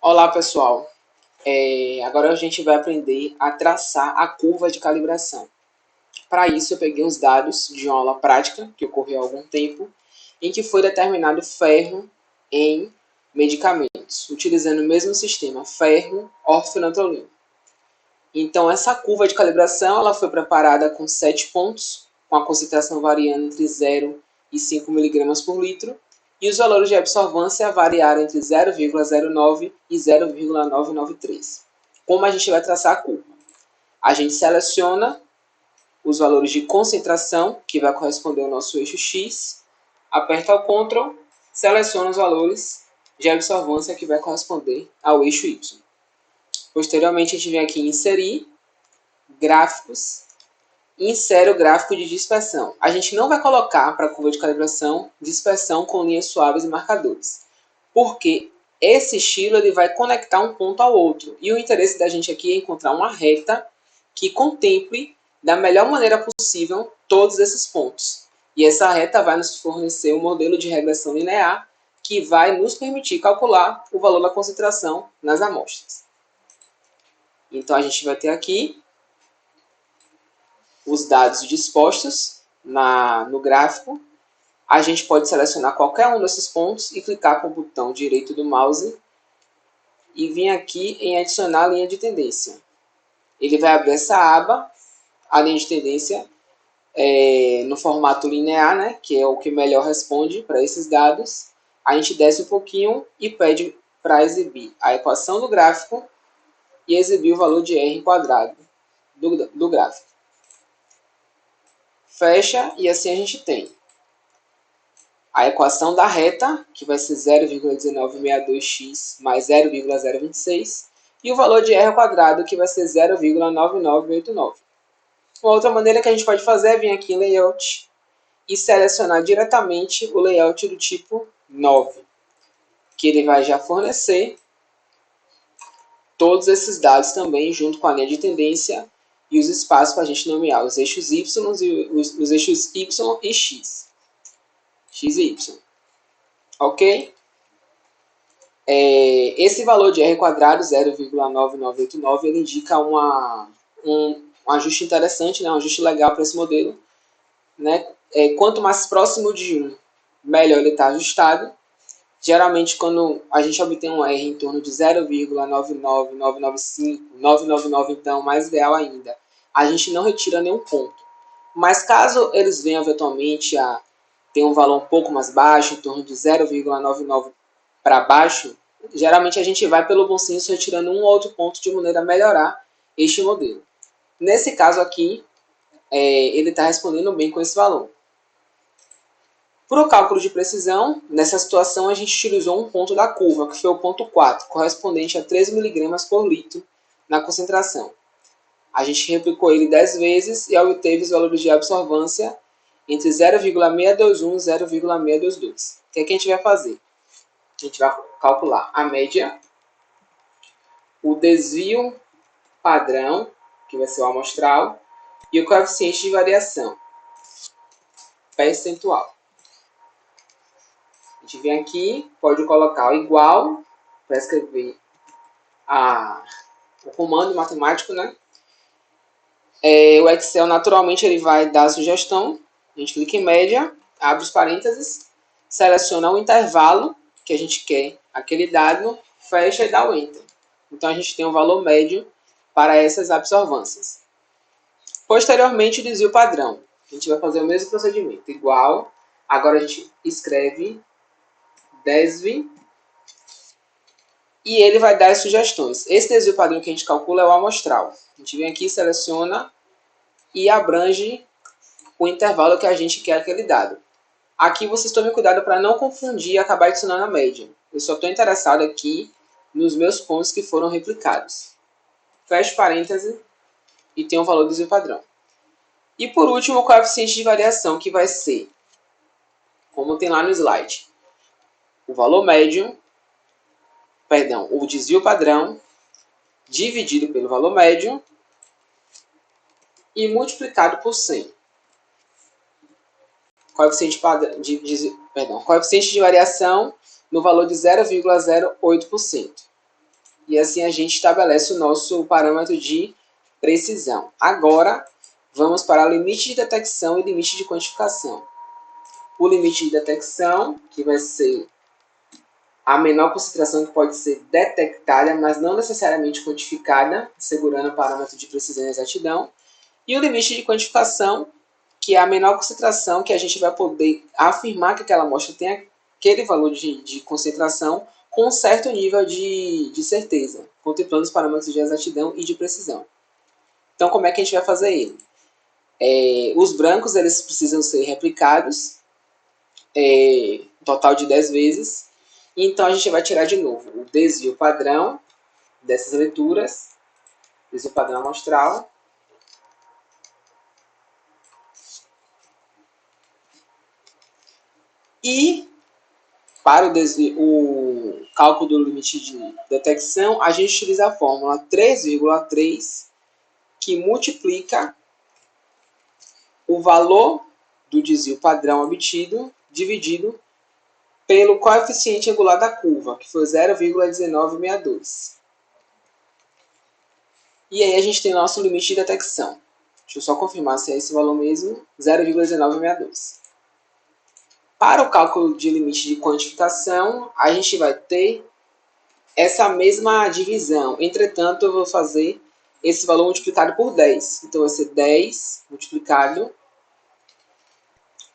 Olá, pessoal. Agora a gente vai aprender a traçar a curva de calibração. Para isso, eu peguei uns dados de uma aula prática que ocorreu há algum tempo, em que foi determinado ferro em medicamentos, utilizando o mesmo sistema, ferro, orfenantrolina. Então, essa curva de calibração ela foi preparada com 7 pontos, com a concentração variando entre 0 e 5 mg por litro, e os valores de absorvância variaram entre 0,09 e 0,993. Como a gente vai traçar a curva? A gente seleciona os valores de concentração, que vai corresponder ao nosso eixo X, aperta o Ctrl, seleciona os valores de absorvância, que vai corresponder ao eixo Y. Posteriormente, a gente vem aqui em inserir gráficos e insere o gráfico de dispersão. A gente não vai colocar para a curva de calibração dispersão com linhas suaves e marcadores, porque esse estilo ele vai conectar um ponto ao outro. E o interesse da gente aqui é encontrar uma reta que contemple da melhor maneira possível todos esses pontos. E essa reta vai nos fornecer um modelo de regressão linear que vai nos permitir calcular o valor da concentração nas amostras. Então a gente vai ter aqui os dados dispostos no gráfico. A gente pode selecionar qualquer um desses pontos e clicar com o botão direito do mouse e vir aqui em adicionar linha de tendência. Ele vai abrir essa aba, a linha de tendência, no formato linear, né, que é o que melhor responde para esses dados. A gente desce um pouquinho e pede para exibir a equação do gráfico e exibir o valor de R quadrado do gráfico. Fecha e assim a gente tem a equação da reta, que vai ser 0,1962x mais 0,026, e o valor de R ao quadrado, que vai ser 0,9989. Uma outra maneira que a gente pode fazer é vir aqui em Layout e selecionar diretamente o layout do tipo 9, que ele vai já fornecer todos esses dados também, junto com a linha de tendência e os espaços para a gente nomear os eixos Y e os eixos Y e X. X e Y. Ok? Esse valor de R quadrado, 0,9989, ele indica um ajuste interessante, né? Um ajuste legal para esse modelo. Né? Quanto mais próximo de 1, melhor ele está ajustado. Geralmente, quando a gente obtém um R em torno de 0,99995, 999, então, mais ideal ainda, a gente não retira nenhum ponto. Mas caso eles venham eventualmente a ter um valor um pouco mais baixo, em torno de 0,99 para baixo, geralmente a gente vai pelo bom senso retirando um ou outro ponto de maneira a melhorar este modelo. Nesse caso aqui, ele está respondendo bem com esse valor. Para o cálculo de precisão, nessa situação a gente utilizou um ponto da curva, que foi o ponto 4, correspondente a 3 mg por litro na concentração. A gente replicou ele 10 vezes e obteve os valores de absorvância entre 0,621 e 0,622. O que é que a gente vai fazer? A gente vai calcular a média, o desvio padrão, que vai ser o amostral, e o coeficiente de variação percentual. A gente vem aqui, pode colocar o igual para escrever o comando matemático, né? O Excel, naturalmente, ele vai dar a sugestão. A gente clica em média, abre os parênteses, seleciona o intervalo que a gente quer, aquele dado, fecha e dá o Enter. Então, a gente tem um valor médio para essas absorvâncias. Posteriormente, o desvio padrão. A gente vai fazer o mesmo procedimento, igual. Agora, a gente escreve desvio e ele vai dar as sugestões. Esse desvio padrão que a gente calcula é o amostral. A gente vem aqui, seleciona e abrange o intervalo que a gente quer aquele dado. Aqui vocês tomem cuidado para não confundir e acabar adicionando a média. Eu só estou interessado aqui nos meus pontos que foram replicados. Fecho parêntese e tem o valor do desvio padrão. E por último, o coeficiente de variação, que vai ser, como tem lá no slide, o valor médio, o desvio padrão, dividido pelo valor médio e multiplicado por 100. Coeficiente de variação no valor de 0,08%. E assim a gente estabelece o nosso parâmetro de precisão. Agora, vamos para o limite de detecção e limite de quantificação. O limite de detecção, que vai ser a menor concentração que pode ser detectada, mas não necessariamente quantificada, segurando o parâmetro de precisão e exatidão. E o limite de quantificação, que é a menor concentração que a gente vai poder afirmar que aquela amostra tem aquele valor de concentração com um certo nível de certeza, contemplando os parâmetros de exatidão e de precisão. Então, como é que a gente vai fazer ele? Os brancos eles precisam ser replicados, um total de 10 vezes. Então, a gente vai tirar de novo o desvio padrão dessas leituras, desvio padrão amostral, e para o cálculo do limite de detecção, a gente utiliza a fórmula 3,3, que multiplica o valor do desvio padrão obtido dividido pelo coeficiente angular da curva, que foi 0,1962. E aí a gente tem nosso limite de detecção. Deixa eu só confirmar se é esse valor mesmo, 0,1962. Para o cálculo de limite de quantificação, a gente vai ter essa mesma divisão. Entretanto, eu vou fazer esse valor multiplicado por 10. Então, vai ser 10 multiplicado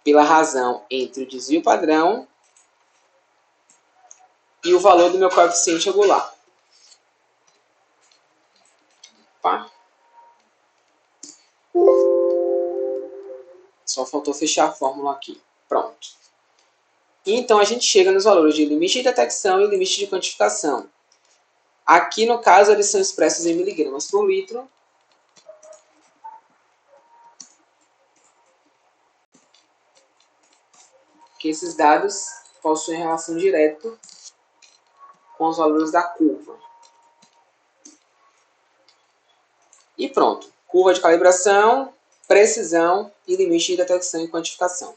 pela razão entre o desvio padrão e o valor do meu coeficiente angular. Tá? Só faltou fechar a fórmula aqui. Pronto. Então, a gente chega nos valores de limite de detecção e limite de quantificação. Aqui, no caso, eles são expressos em miligramas por litro. Que esses dados possuem relação direta com os valores da curva. E pronto. Curva de calibração, precisão e limite de detecção e quantificação.